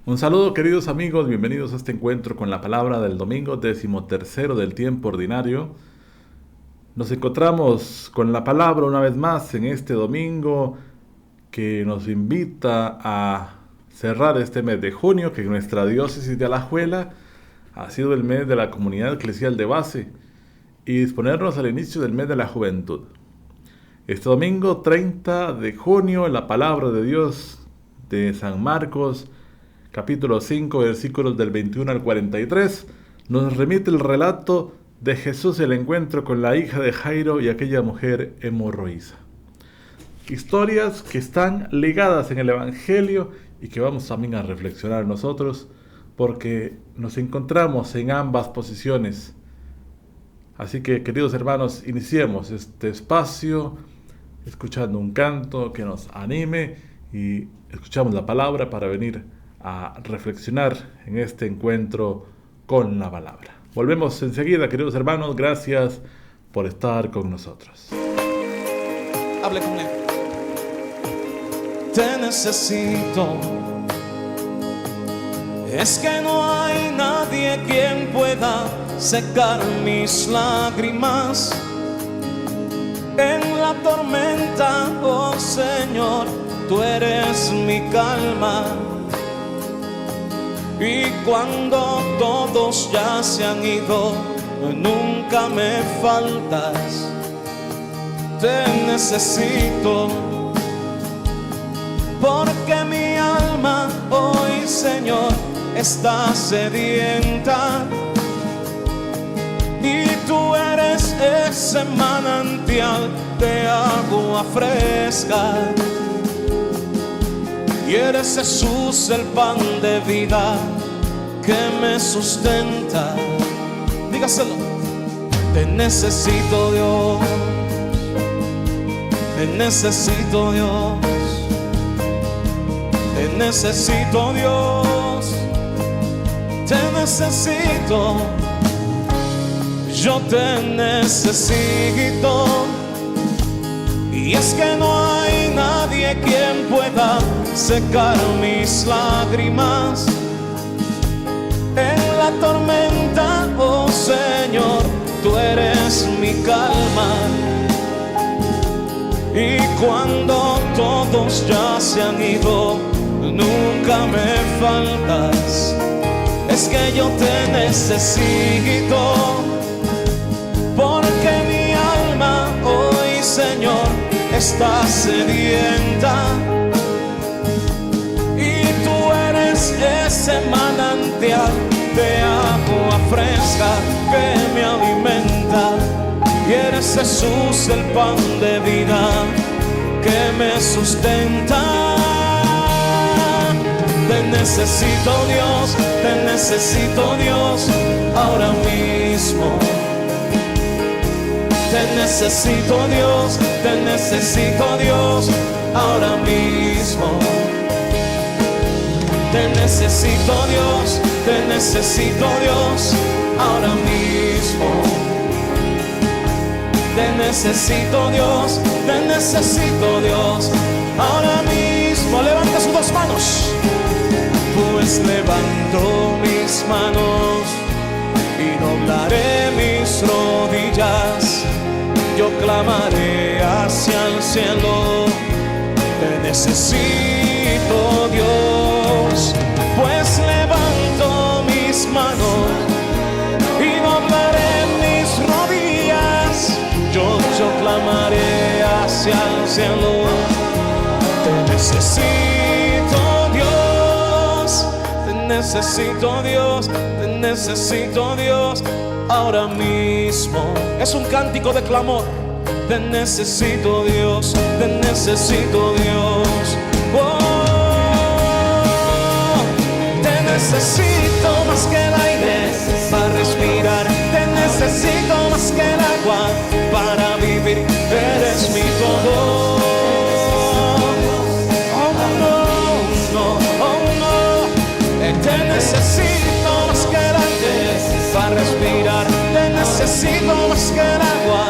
Un saludo, queridos amigos, bienvenidos a este encuentro con la palabra del domingo 13º del tiempo ordinario. Nos encontramos con la palabra una vez más en este domingo que nos invita a cerrar este mes de junio, que en nuestra diócesis de Alajuela ha sido el mes de la comunidad eclesial de base, y disponernos al inicio del mes de la juventud. Este domingo 30 de junio, en la palabra de Dios de San Marcos, capítulo 5, versículos del 21 al 43, nos remite el relato de Jesús, el encuentro con la hija de Jairo y aquella mujer hemorroísa. Historias que están ligadas en el Evangelio y que vamos también a reflexionar nosotros, porque nos encontramos en ambas posiciones. Así que, queridos hermanos, iniciemos este espacio escuchando un canto que nos anime y escuchamos la palabra para venir a reflexionar en este encuentro con la palabra. Volvemos enseguida, queridos hermanos. Gracias por estar con nosotros. Hable con él. Te necesito. Es que no hay nadie quien pueda secar mis lágrimas en la tormenta. Oh Señor, tú eres mi calma. Y cuando todos ya se han ido, nunca me faltas. Te necesito, porque mi alma hoy, Señor, está sedienta. Y tú eres ese manantial de agua fresca. Y eres Jesús, el pan de vida que me sustenta. Dígaselo. Te necesito, Dios. Te necesito, Dios. Te necesito, Dios. Te necesito. Yo te necesito. Y es que no hay nadie quien pueda secar mis lágrimas en la tormenta. Oh Señor, tú eres mi calma. Y cuando todos ya se han ido, nunca me faltas. Es que yo te necesito, porque mi alma hoy, Señor, está sedienta. Y tú eres ese manantial de agua fresca que me alimenta. Y eres Jesús, el pan de vida que me sustenta. Te necesito, Dios, te necesito, Dios, ahora mismo. Te necesito, Dios, te necesito, Dios, ahora mismo. Te necesito, Dios, te necesito, Dios, ahora mismo. Te necesito, Dios, te necesito, Dios, ahora mismo. Levanta sus dos manos. Pues levanto mis manos y doblaré mis rodillas. Yo clamaré hacia el cielo. Te necesito, Dios. Pues levanto mis manos y doblaré mis rodillas. Yo clamaré hacia el cielo. Te necesito, Dios. Te necesito, Dios. Te necesito, Dios, ahora mismo. Es un cántico de clamor. Te necesito, Dios. Te necesito, Dios. Oh, te necesito más que el aire para respirar. Te necesito más que el agua para vivir. Eres mi todo. Oh no, no, oh no. Te necesito más que el aire para respirar. Te necesito más que el agua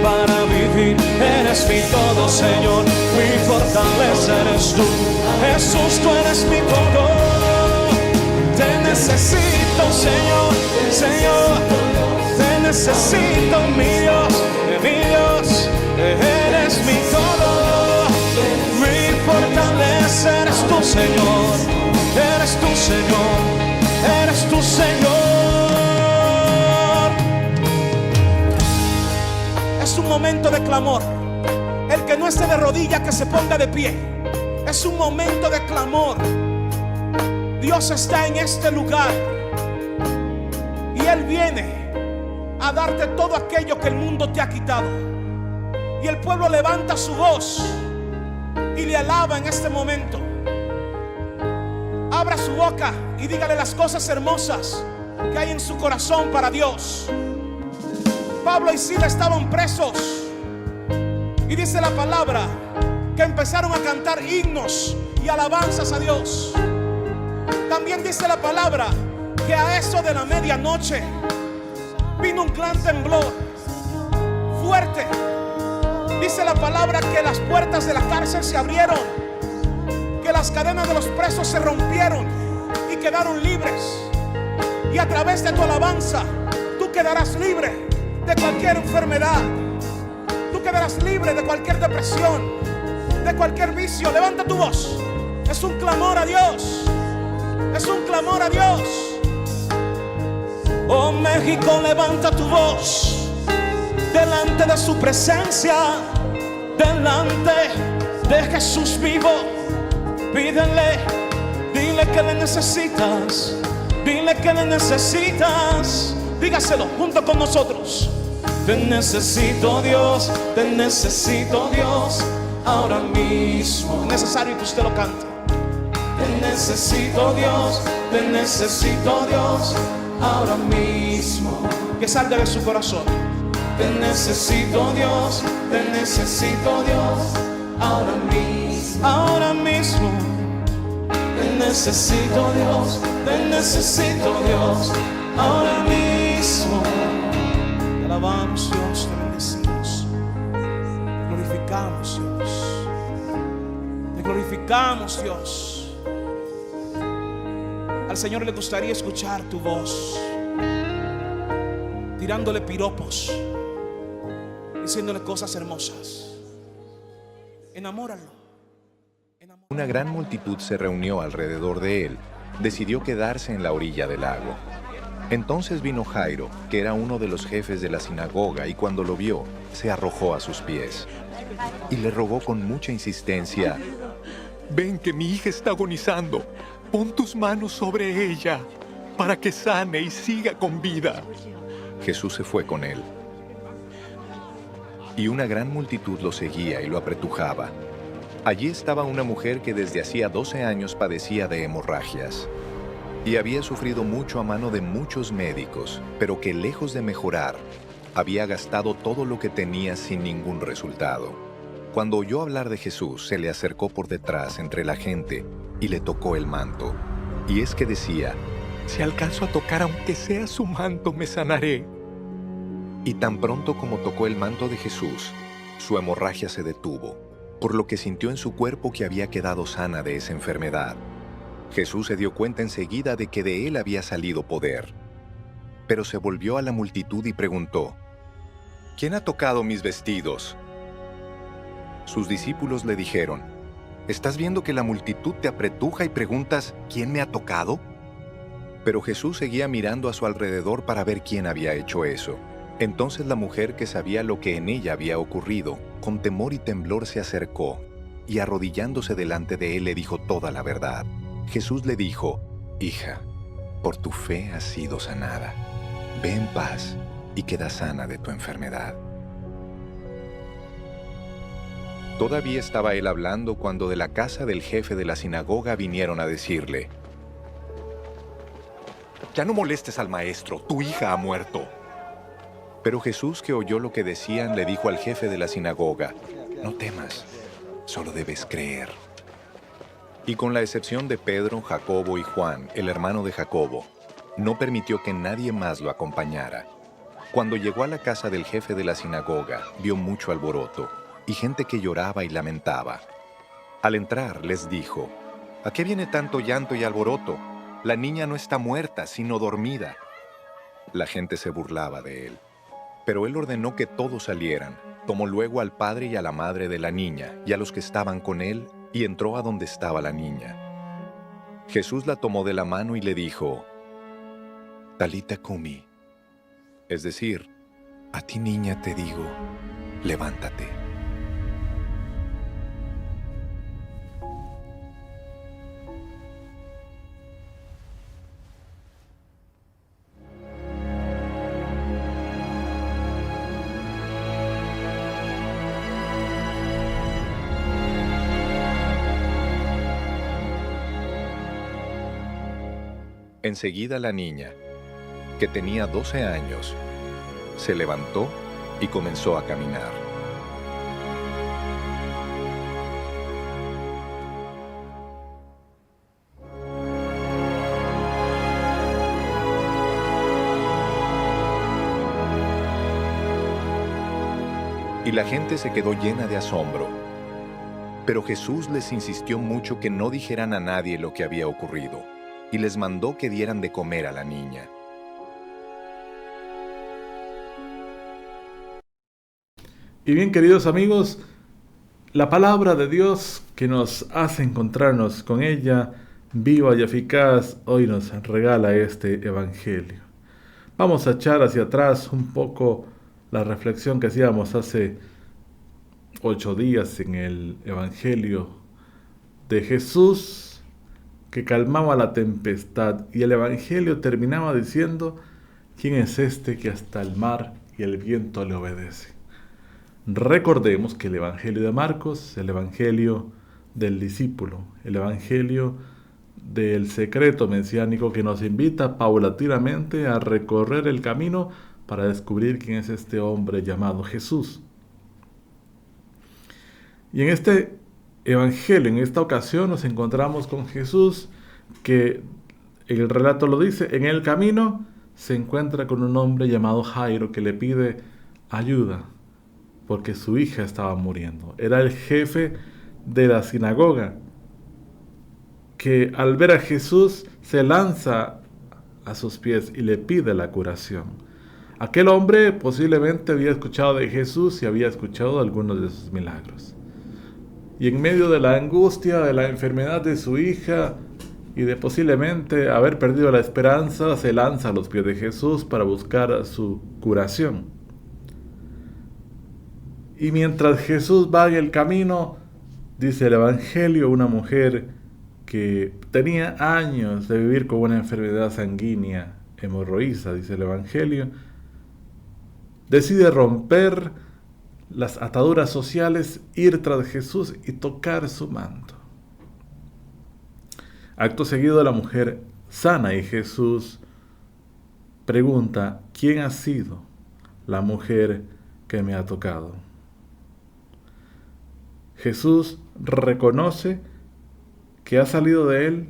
para vivir. Eres mi todo, Señor, mi fortaleza eres tú. Jesús, tú eres mi todo. necesito, Señor, Señor, te necesito, mi Dios, eres mi todo, mi fortaleza, eres tu Señor, eres tu Señor, eres tu Señor. Es un momento de clamor. El que no esté de rodillas, que se ponga de pie. Es un momento de clamor. Dios está en este lugar y Él viene a darte todo aquello que el mundo te ha quitado. Y el pueblo levanta su voz y le alaba en este momento. Abra su boca y dígale las cosas hermosas que hay en su corazón para Dios. Pablo y Silas estaban presos y dice la palabra que empezaron a cantar himnos y alabanzas a Dios. También dice la palabra que a eso de la medianoche vino un gran temblor fuerte. Dice la palabra que las puertas de la cárcel se abrieron, que las cadenas de los presos se rompieron y quedaron libres. Y a través de tu alabanza tú quedarás libre de cualquier enfermedad. Tú quedarás libre de cualquier depresión, de cualquier vicio. Levanta tu voz. Es un clamor a Dios. Es un clamor a Dios. Oh México, levanta tu voz delante de su presencia, delante de Jesús vivo. Pídele, dile que le necesitas, dile que le necesitas. Dígaselo junto con nosotros. Te necesito, Dios, ahora mismo. Es necesario que usted lo cante. Te necesito, Dios, ahora mismo. Que salga de su corazón. Te necesito, Dios, ahora mismo. Ahora mismo. Te necesito, Dios, ahora mismo. Te alabamos, Dios, te bendecimos. Te glorificamos, Dios. Te glorificamos, Dios. Al Señor le gustaría escuchar tu voz, tirándole piropos, diciéndole cosas hermosas. Enamóralo. Una gran multitud se reunió alrededor de él. Decidió quedarse en la orilla del lago. Entonces vino Jairo, que era uno de los jefes de la sinagoga, y cuando lo vio, se arrojó a sus pies y le rogó con mucha insistencia: «Ven, que mi hija está agonizando. Pon tus manos sobre ella para que sane y siga con vida». Jesús se fue con él. Y una gran multitud lo seguía y lo apretujaba. Allí estaba una mujer que desde hacía 12 años padecía de hemorragias y había sufrido mucho a mano de muchos médicos, pero que lejos de mejorar, había gastado todo lo que tenía sin ningún resultado. Cuando oyó hablar de Jesús, se le acercó por detrás entre la gente y le tocó el manto. Y es que decía: «Si alcanzo a tocar aunque sea su manto, me sanaré». Y tan pronto como tocó el manto de Jesús, su hemorragia se detuvo, por lo que sintió en su cuerpo que había quedado sana de esa enfermedad. Jesús se dio cuenta enseguida de que de él había salido poder. Pero se volvió a la multitud y preguntó: «¿Quién ha tocado mis vestidos?». Sus discípulos le dijeron: «¿Estás viendo que la multitud te apretuja y preguntas: ¿quién me ha tocado?». Pero Jesús seguía mirando a su alrededor para ver quién había hecho eso. Entonces la mujer, que sabía lo que en ella había ocurrido, con temor y temblor se acercó y, arrodillándose delante de él, le dijo toda la verdad. Jesús le dijo: «Hija, por tu fe has sido sanada. Ve en paz y queda sana de tu enfermedad». Todavía estaba él hablando cuando de la casa del jefe de la sinagoga vinieron a decirle: «Ya no molestes al maestro, tu hija ha muerto». Pero Jesús, que oyó lo que decían, le dijo al jefe de la sinagoga: «No temas, solo debes creer». Y con la excepción de Pedro, Jacobo y Juan, el hermano de Jacobo, no permitió que nadie más lo acompañara. Cuando llegó a la casa del jefe de la sinagoga, vio mucho alboroto y gente que lloraba y lamentaba. Al entrar, les dijo: «¿A qué viene tanto llanto y alboroto? La niña no está muerta, sino dormida. La gente se burlaba de él. Pero él ordenó que todos salieran. Tomó luego al padre y a la madre de la niña y a los que estaban con él y entró a donde estaba la niña. Jesús la tomó de la mano y le dijo: Talita cumi, es decir, a ti niña te digo, levántate. Enseguida la niña, que tenía 12 años, se levantó y comenzó a caminar. Y la gente se quedó llena de asombro. Pero Jesús les insistió mucho que no dijeran a nadie lo que había ocurrido, y les mandó que dieran de comer a la niña. Y bien, queridos amigos, la palabra de Dios que nos hace encontrarnos con ella, viva y eficaz, hoy nos regala este Evangelio. Vamos a echar hacia atrás un poco la reflexión que hacíamos hace 8 días en el Evangelio de Jesús, que calmaba la tempestad, y el Evangelio terminaba diciendo: ¿quién es este que hasta el mar y el viento le obedece? Recordemos que el Evangelio de Marcos es el Evangelio del discípulo, el Evangelio del secreto mesiánico que nos invita paulatinamente a recorrer el camino para descubrir quién es este hombre llamado Jesús. Y en este Evangelio, en esta ocasión, nos encontramos con Jesús, que el relato lo dice: en el camino se encuentra con un hombre llamado Jairo que le pide ayuda porque su hija estaba muriendo. Era el jefe de la sinagoga, que al ver a Jesús se lanza a sus pies y le pide la curación. Aquel hombre posiblemente había escuchado de Jesús y había escuchado algunos de sus milagros. Y en medio de la angustia, de la enfermedad de su hija y de posiblemente haber perdido la esperanza, se lanza a los pies de Jesús para buscar su curación. Y mientras Jesús va en el camino, dice el Evangelio, una mujer que tenía años de vivir con una enfermedad sanguínea hemorroísa, dice el Evangelio, decide romper las ataduras sociales, ir tras Jesús y tocar su manto. Acto seguido, la mujer sana y Jesús pregunta: ¿quién ha sido la mujer que me ha tocado? Jesús reconoce que ha salido de él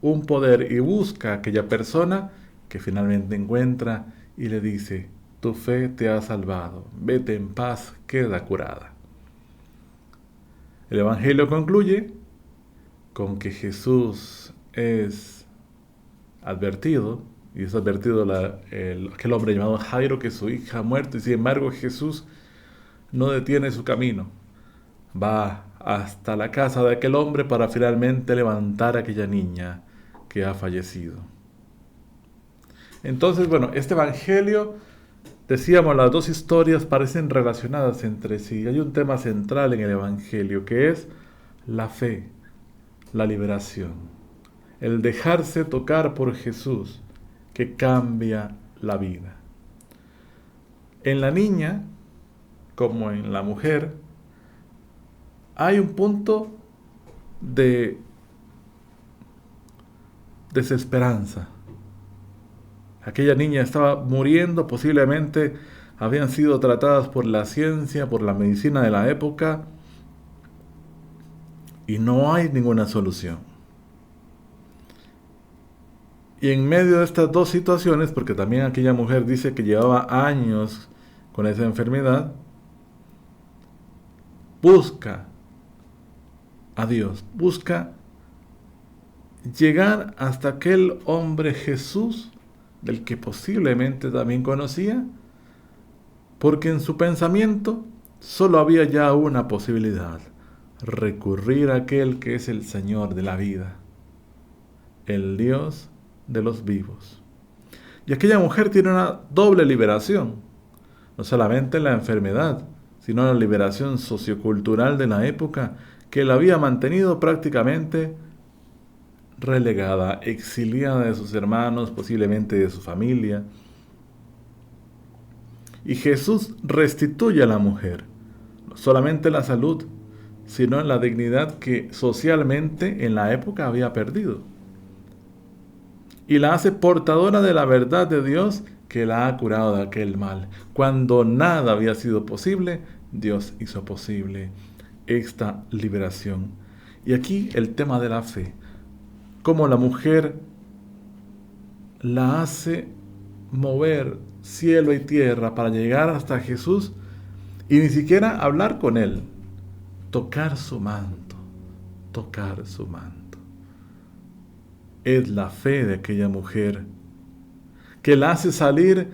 un poder y busca a aquella persona que finalmente encuentra y le dice: tu fe te ha salvado, vete en paz, queda curada. El Evangelio concluye con que Jesús es advertido, y es advertido aquel hombre llamado Jairo, que su hija ha muerto, y sin embargo Jesús no detiene su camino. Va hasta la casa de aquel hombre para finalmente levantar a aquella niña que ha fallecido. Entonces, bueno, este Evangelio, decíamos, las dos historias parecen relacionadas entre sí. Hay un tema central en el Evangelio, que es la fe, la liberación, el dejarse tocar por Jesús, que cambia la vida. En la niña, como en la mujer, hay un punto de desesperanza. Aquella niña estaba muriendo, posiblemente habían sido tratadas por la ciencia, por la medicina de la época, y no hay ninguna solución. Y en medio de estas dos situaciones, porque también aquella mujer dice que llevaba años con esa enfermedad, busca a Dios, busca llegar hasta aquel hombre Jesús, del que posiblemente también conocía, porque en su pensamiento solo había ya una posibilidad: recurrir a aquel que es el Señor de la vida, el Dios de los vivos. Y aquella mujer tiene una doble liberación, no solamente la enfermedad, sino la liberación sociocultural de la época que la había mantenido prácticamente relegada, exiliada de sus hermanos, posiblemente de su familia. Y Jesús restituye a la mujer, no solamente la salud, sino la dignidad que socialmente en la época había perdido. Y la hace portadora de la verdad de Dios que la ha curado de aquel mal. Cuando nada había sido posible, Dios hizo posible esta liberación. Y aquí el tema de la fe, cómo la mujer la hace mover cielo y tierra para llegar hasta Jesús y ni siquiera hablar con Él, tocar su manto, tocar su manto. Es la fe de aquella mujer que la hace salir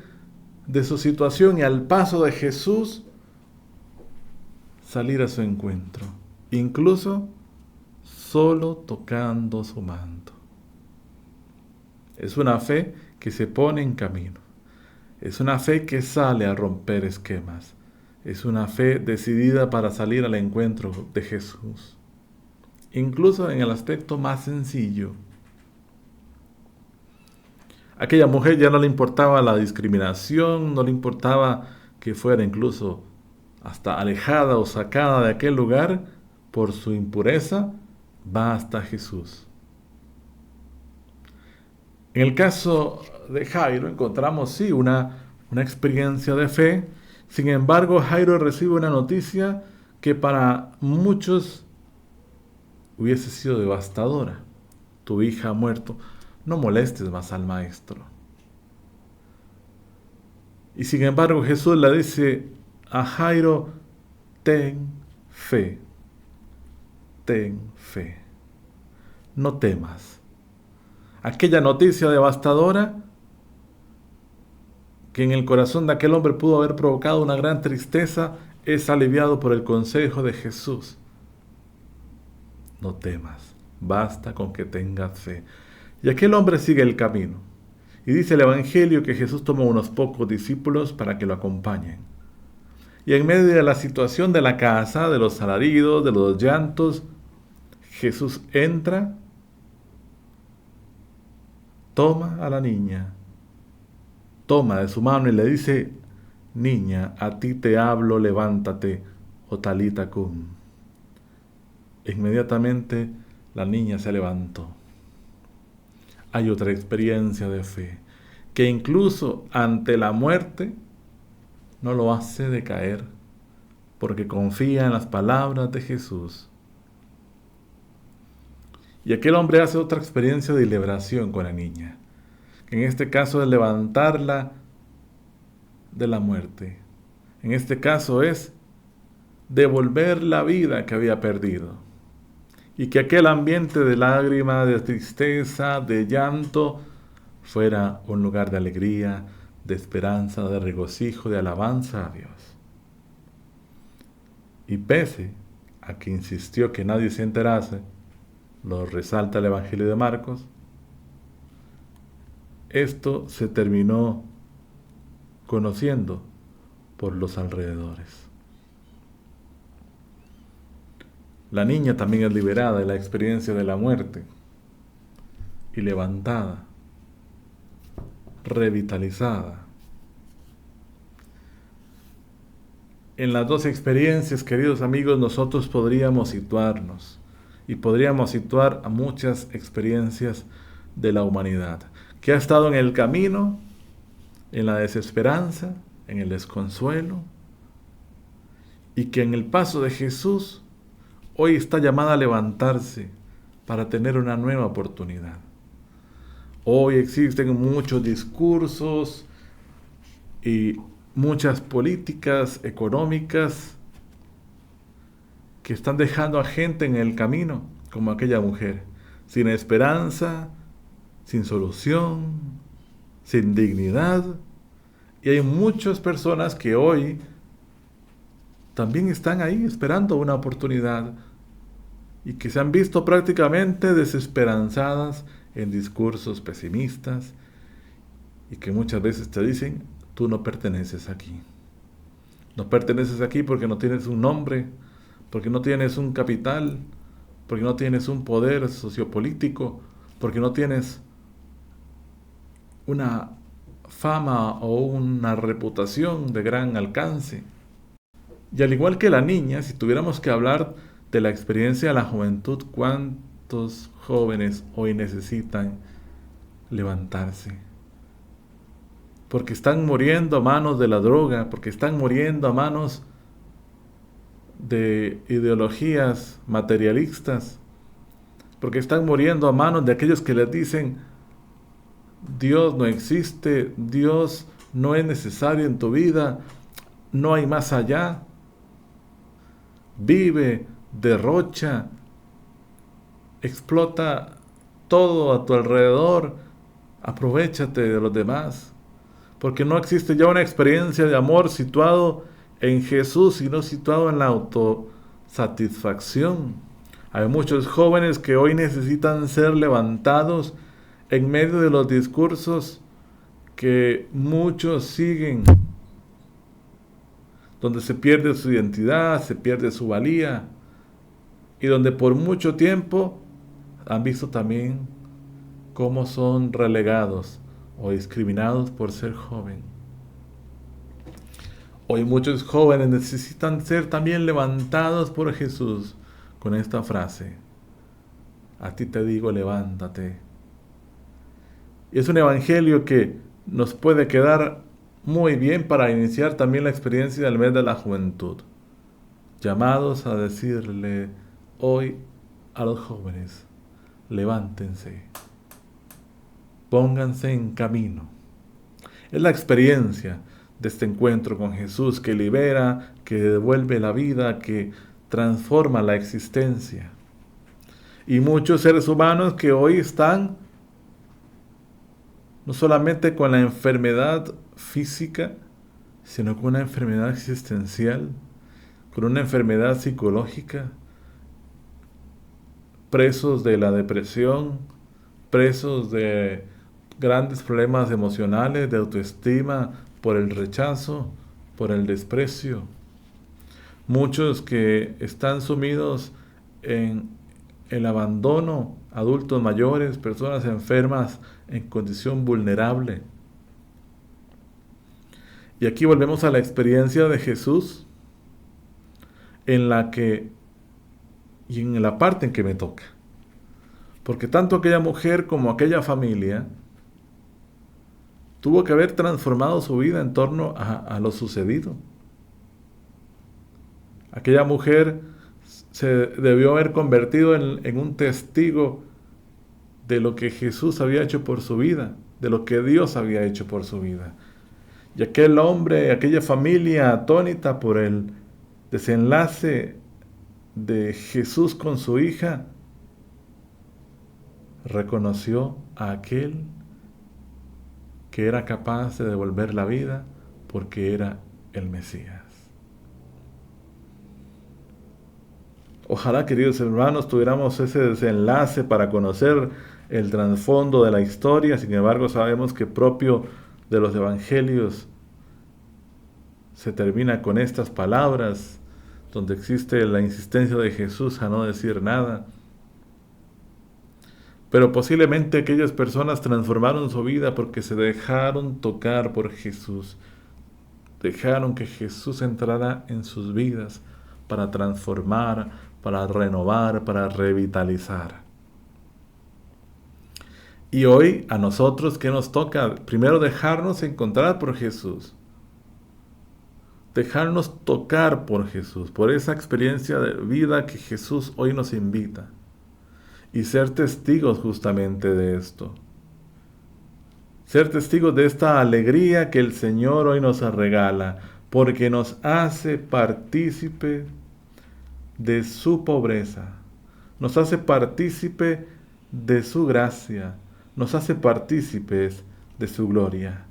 de su situación y al paso de Jesús salir a su encuentro, incluso solo tocando su manto. Es una fe que se pone en camino. Es una fe que sale a romper esquemas. Es una fe decidida para salir al encuentro de Jesús. Incluso en el aspecto más sencillo. Aquella mujer ya no le importaba la discriminación, no le importaba que fuera incluso hasta alejada o sacada de aquel lugar por su impureza, va hasta Jesús. En el caso de Jairo encontramos sí una experiencia de fe. Sin embargo, Jairo recibe una noticia que para muchos hubiese sido devastadora. Tu hija ha muerto, no molestes más al maestro. Y sin embargo, Jesús le dice a Jairo: ten fe, no temas. Aquella noticia devastadora que en el corazón de aquel hombre pudo haber provocado una gran tristeza, es aliviado por el consejo de Jesús. No temas, basta con que tengas fe. Y aquel hombre sigue el camino. Y dice el Evangelio que Jesús tomó unos pocos discípulos para que lo acompañen. Y en medio de la situación de la casa, de los alaridos, de los llantos, Jesús entra, toma a la niña, toma de su mano y le dice: niña, a ti te hablo, levántate, o talita cum. Inmediatamente la niña se levantó. Hay otra experiencia de fe, que incluso ante la muerte no lo hace decaer, porque confía en las palabras de Jesús. Y aquel hombre hace otra experiencia de liberación con la niña, que en este caso es levantarla de la muerte. En este caso es devolver la vida que había perdido. Y que aquel ambiente de lágrimas, de tristeza, de llanto, fuera un lugar de alegría, de esperanza, de regocijo, de alabanza a Dios. Y pese a que insistió que nadie se enterase, lo resalta el Evangelio de Marcos, esto se terminó conociendo por los alrededores. La niña también es liberada de la experiencia de la muerte y levantada, revitalizada. En las dos experiencias, queridos amigos, nosotros podríamos situarnos y podríamos situar a muchas experiencias de la humanidad que ha estado en el camino, en la desesperanza, en el desconsuelo, y que en el paso de Jesús hoy está llamada a levantarse para tener una nueva oportunidad. Hoy existen muchos discursos y muchas políticas económicas que están dejando a gente en el camino, como aquella mujer, sin esperanza, sin solución, sin dignidad. Y hay muchas personas que hoy también están ahí esperando una oportunidad y que se han visto prácticamente desesperanzadas en discursos pesimistas y que muchas veces te dicen: tú no perteneces aquí. No perteneces aquí porque no tienes un nombre, porque no tienes un capital, porque no tienes un poder sociopolítico, porque no tienes una fama o una reputación de gran alcance. Y al igual que la niña, si tuviéramos que hablar de la experiencia de la juventud, ¿cuántos jóvenes hoy necesitan levantarse? Porque están muriendo a manos de la droga, porque están muriendo a manos de ideologías materialistas, porque están muriendo a manos de aquellos que les dicen: Dios no existe, Dios no es necesario en tu vida, no hay más allá. Vive, derrocha, explota todo a tu alrededor, aprovéchate de los demás, porque no existe ya una experiencia de amor situado en Jesús, sino situado en la autosatisfacción. Hay muchos jóvenes que hoy necesitan ser levantados en medio de los discursos que muchos siguen, donde se pierde su identidad, se pierde su valía, y donde por mucho tiempo han visto también cómo son relegados o discriminados por ser joven. Hoy muchos jóvenes necesitan ser también levantados por Jesús con esta frase: a ti te digo, levántate. Y es un evangelio que nos puede quedar muy bien para iniciar también la experiencia del mes de la juventud. Llamados a decirle hoy a los jóvenes: levántense, pónganse en camino. Es la experiencia de este encuentro con Jesús que libera, que devuelve la vida, que transforma la existencia. Y muchos seres humanos que hoy están no solamente con la enfermedad física, sino con una enfermedad existencial, con una enfermedad psicológica, presos de la depresión, presos de grandes problemas emocionales, de autoestima, por el rechazo, por el desprecio. Muchos que están sumidos en el abandono, adultos mayores, personas enfermas en condición vulnerable. Y aquí volvemos a la experiencia de Jesús, en la que, y en la parte en que me toca, porque tanto aquella mujer como aquella familia tuvo que haber transformado su vida en torno a lo sucedido. Aquella mujer se debió haber convertido en un testigo de lo que Jesús había hecho por su vida, de lo que Dios había hecho por su vida. Y aquel hombre, aquella familia atónita por el desenlace de Jesús con su hija, reconoció a aquel que era capaz de devolver la vida porque era el Mesías. Ojalá, queridos hermanos, tuviéramos ese desenlace para conocer el trasfondo de la historia. Sin embargo, sabemos que propio de los evangelios se termina con estas palabras, donde existe la insistencia de Jesús a no decir nada. Pero posiblemente aquellas personas transformaron su vida porque se dejaron tocar por Jesús. Dejaron que Jesús entrara en sus vidas para transformar, para renovar, para revitalizar. Y hoy a nosotros, ¿qué nos toca? Primero dejarnos encontrar por Jesús. Dejarnos tocar por Jesús, por esa experiencia de vida que Jesús hoy nos invita. Y ser testigos justamente de esto. Ser testigos de esta alegría que el Señor hoy nos regala, porque nos hace partícipe de su pobreza. Nos hace partícipe de su gracia, nos hace partícipes de su gloria.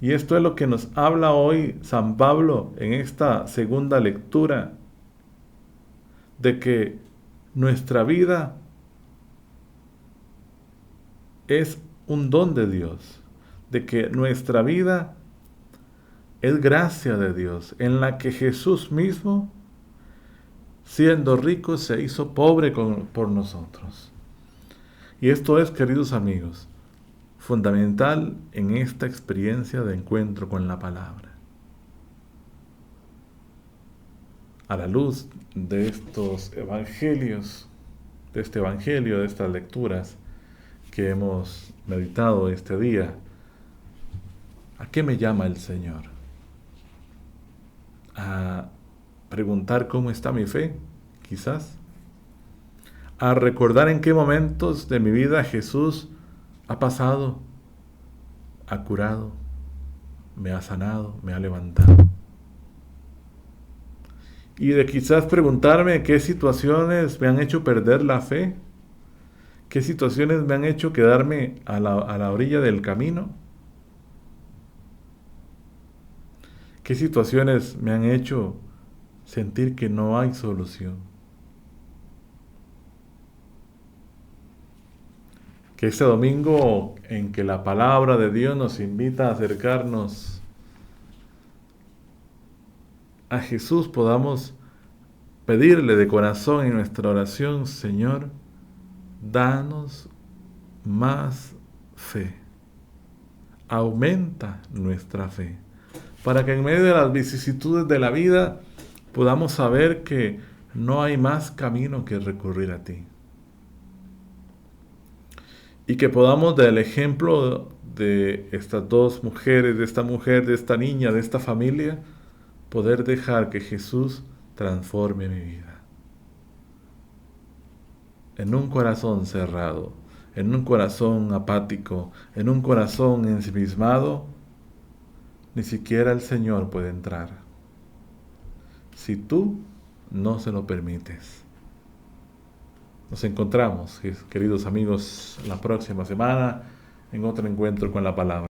Y esto es lo que nos habla hoy San Pablo en esta segunda lectura, de que nuestra vida es un don de Dios, de que nuestra vida es gracia de Dios, en la que Jesús mismo, siendo rico, se hizo pobre por nosotros. Y esto es, queridos amigos, fundamental en esta experiencia de encuentro con la palabra. A la luz de estos evangelios, de este evangelio, de estas lecturas que hemos meditado este día, ¿a qué me llama el Señor? ¿A preguntar cómo está mi fe? Quizás. ¿A recordar en qué momentos de mi vida Jesús ha pasado, ha curado, me ha sanado, me ha levantado? Y de quizás preguntarme qué situaciones me han hecho perder la fe, qué situaciones me han hecho quedarme a la orilla del camino, qué situaciones me han hecho sentir que no hay solución. Que este domingo en que la palabra de Dios nos invita a acercarnos a Jesús, podamos pedirle de corazón en nuestra oración: Señor, danos más fe, aumenta nuestra fe, para que en medio de las vicisitudes de la vida podamos saber que no hay más camino que recurrir a ti. Y que podamos, del ejemplo de estas dos mujeres, de esta mujer, de esta niña, de esta familia, poder dejar que Jesús transforme mi vida. En un corazón cerrado, en un corazón apático, en un corazón ensimismado, ni siquiera el Señor puede entrar, si tú no se lo permites. Nos encontramos, queridos amigos, la próxima semana en otro encuentro con la palabra.